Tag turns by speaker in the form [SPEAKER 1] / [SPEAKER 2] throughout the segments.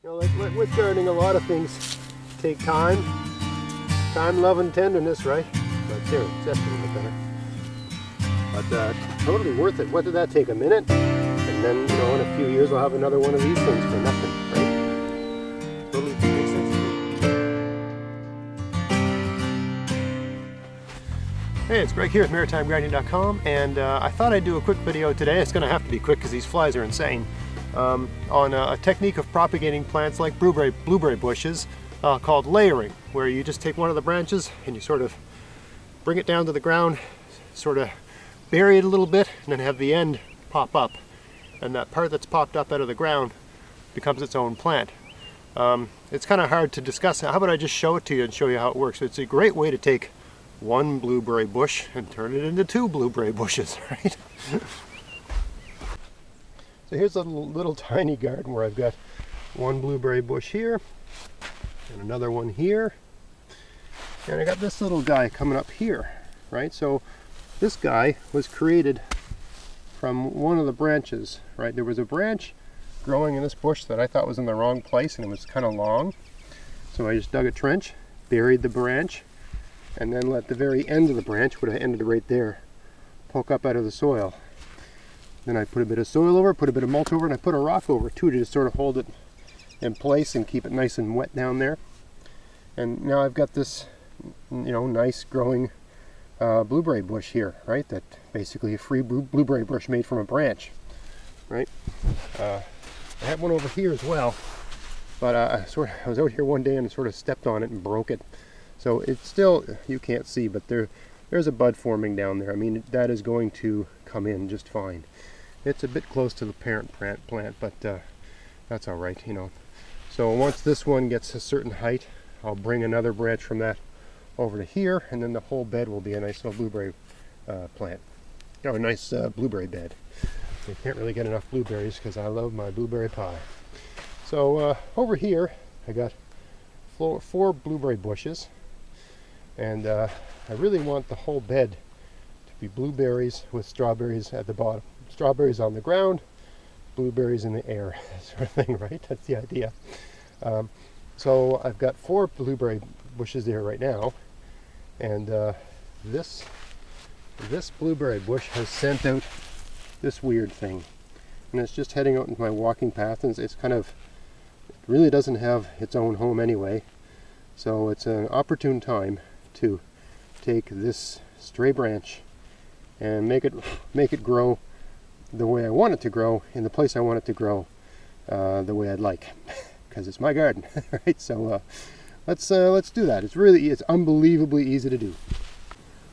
[SPEAKER 1] You know, like with gardening, a lot of things take time, love, and tenderness, right? But there, that's a little bit better. But totally worth it. What did that take? A minute? And then, you know, in a few years, I'll have another one of these things for nothing, right? Totally makes sense to me. Hey, it's Greg here at MaritimeGardening.com, and I thought I'd do a quick video today. It's going to have to be quick because these flies are insane. On a technique of propagating plants like blueberry bushes called layering, where you just take one of the branches and you sort of bring it down to the ground, sort of bury it a little bit, and then have the end pop up. And that part that's popped up out of the ground becomes its own plant. It's kind of hard to discuss. How about I just show it to you and show you how it works? It's a great way to take one blueberry bush and turn it into two blueberry bushes, right? So here's a little tiny garden where I've got one blueberry bush here and another one here, and I got this little guy coming up here, right? So this guy was created from one of the branches, right? There was a branch growing in this bush that I thought was in the wrong place, and it was kind of long, so I just dug a trench, buried the branch, and then let the very end of the branch, would have ended right there, poke up out of the soil. Then I put a bit of soil over, put a bit of mulch over, and I put a rock over it too to just sort of hold it in place and keep it nice and wet down there. And now I've got this, you know, nice growing blueberry bush here, right? That basically a free blueberry bush made from a branch, right? I have one over here as well, but I was out here one day and sort of stepped on it and broke it. So it's still, you can't see, but there's a bud forming down there. I mean, that is going to come in just fine. It's a bit close to the parent plant, but that's all right, you know. So once this one gets a certain height, I'll bring another branch from that over to here, and then the whole bed will be a nice little blueberry plant. You know, a nice blueberry bed. You can't really get enough blueberries because I love my blueberry pie. So over here, I got 4 blueberry bushes, and I really want the whole bed to be blueberries with strawberries at the bottom. Strawberries on the ground, blueberries in the air, sort of thing, right? That's the idea. So I've got 4 blueberry bushes there right now, and this blueberry bush has sent out this weird thing, and it's just heading out into my walking path, and it's kind of, it really doesn't have its own home anyway, so it's an opportune time to take this stray branch and make it grow the way I want it to grow, in the place I want it to grow, the way I'd like, because it's my garden, right? So let's do that. It's unbelievably easy to do.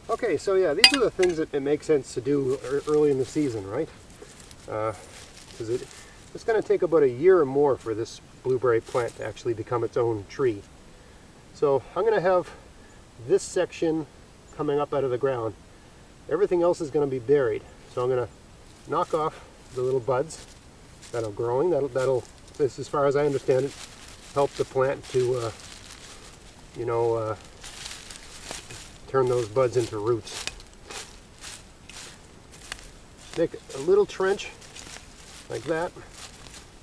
[SPEAKER 1] Okay, so yeah, these are the things that it makes sense to do early in the season, right? Because it's going to take about a year or more for this blueberry plant to actually become its own tree. So I'm going to have this section coming up out of the ground. Everything else is going to be buried. So I'm going to knock off the little buds that are growing. That'll, this, as far as I understand it, help the plant to, you know, turn those buds into roots. Make a little trench like that.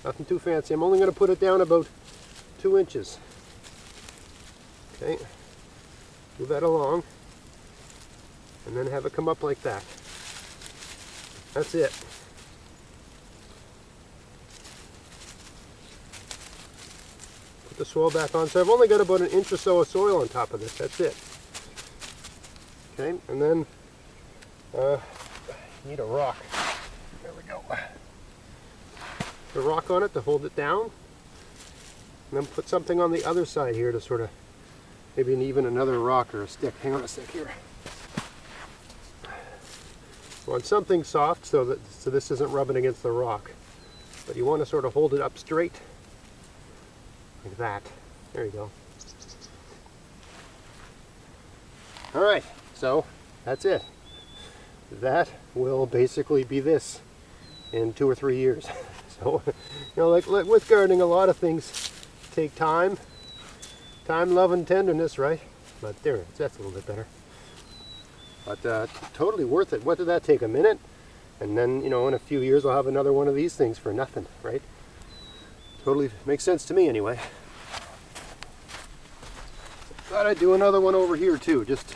[SPEAKER 1] Nothing too fancy. I'm only going to put it down about 2 inches. Okay, move that along, and then have it come up like that. That's it. Put the soil back on. So I've only got about 1 inch or so of soil on top of this. That's it. Okay, and then need a rock. There we go. The rock on it to hold it down, and then put something on the other side here to sort of, maybe even another rock or a stick. Hang on a sec here. You want something soft so this isn't rubbing against the rock, but you want to sort of hold it up straight like that. There you go. All right, so that's it. That will basically be this in 2 or 3 years. So, you know, like with gardening, a lot of things take time, love, and tenderness, right? But there, that's a little bit better. But totally worth it. What did that take? A minute? And then, you know, in a few years I'll have another one of these things for nothing, right? Totally makes sense to me anyway. Thought I'd do another one over here too, just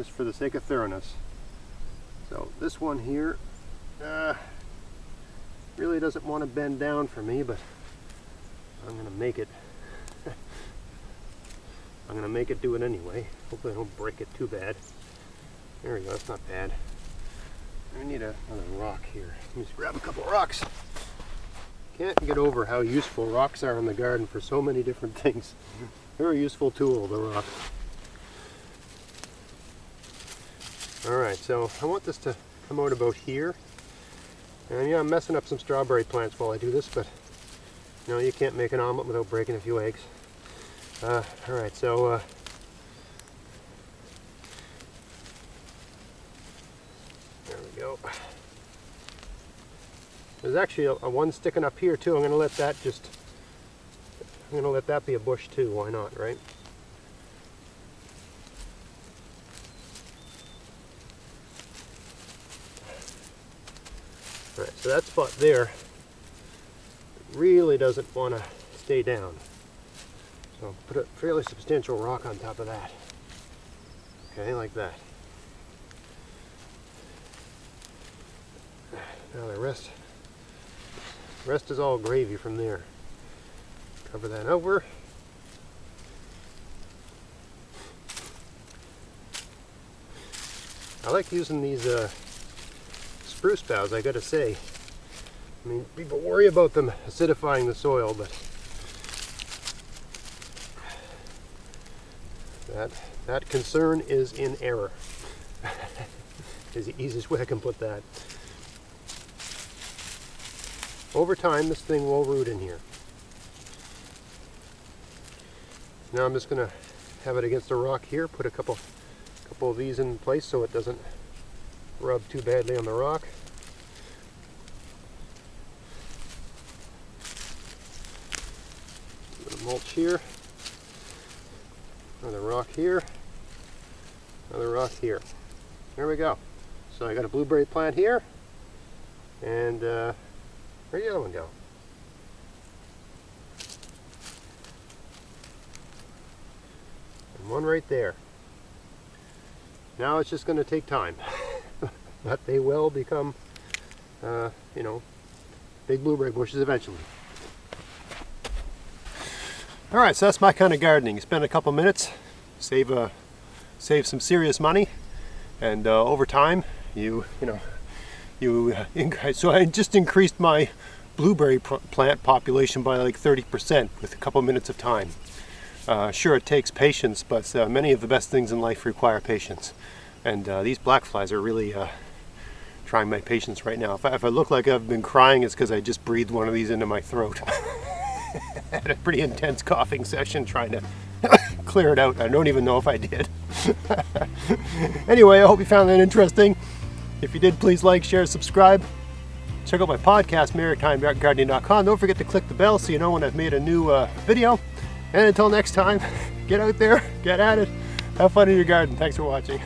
[SPEAKER 1] for the sake of thoroughness. So this one here really doesn't want to bend down for me, but I'm gonna make it. I'm gonna make it do it anyway. Hopefully I don't break it too bad. There we go. That's not bad. We need another rock here. Let me just grab a couple of rocks. Can't get over how useful rocks are in the garden for so many different things. Very useful tool, the rock. Alright, so I want this to come out about here. And yeah, I'm messing up some strawberry plants while I do this, but you know, you can't make an omelet without breaking a few eggs. Alright, so there we go. There's actually a one sticking up here too. I'm going to let that be a bush too. Why not, right? Alright, so that spot there really doesn't want to stay down. So put a fairly substantial rock on top of that. Okay, like that. Now the rest is all gravy from there. Cover that over. I like using these spruce boughs, I gotta say. I mean, people worry about them acidifying the soil, but that concern is in error. Is the easiest way I can put that. Over time, this thing will root in here. Now I'm just going to have it against a rock here, put a couple of these in place so it doesn't rub too badly on the rock. A bit of mulch here. Another rock here. Another rock here. There we go. So I got a blueberry plant here. And where'd the other one go? And one right there. Now it's just going to take time. But they will become, you know, big blueberry bushes eventually. Alright, so that's my kind of gardening. You spend a couple minutes, save some serious money, and over time, so I just increased my blueberry plant population by like 30% with a couple minutes of time. Sure, it takes patience, but many of the best things in life require patience. And these black flies are really trying my patience right now. If I look like I've been crying, it's because I just breathed one of these into my throat. Had a pretty intense coughing session trying to clear it out. I don't even know if I did. Anyway, I hope you found that interesting. If you did, please like, share, subscribe. Check out my podcast, maritimegardening.com. Don't forget to click the bell so you know when I've made a new video. And until next time, get out there, get at it, have fun in your garden. Thanks for watching.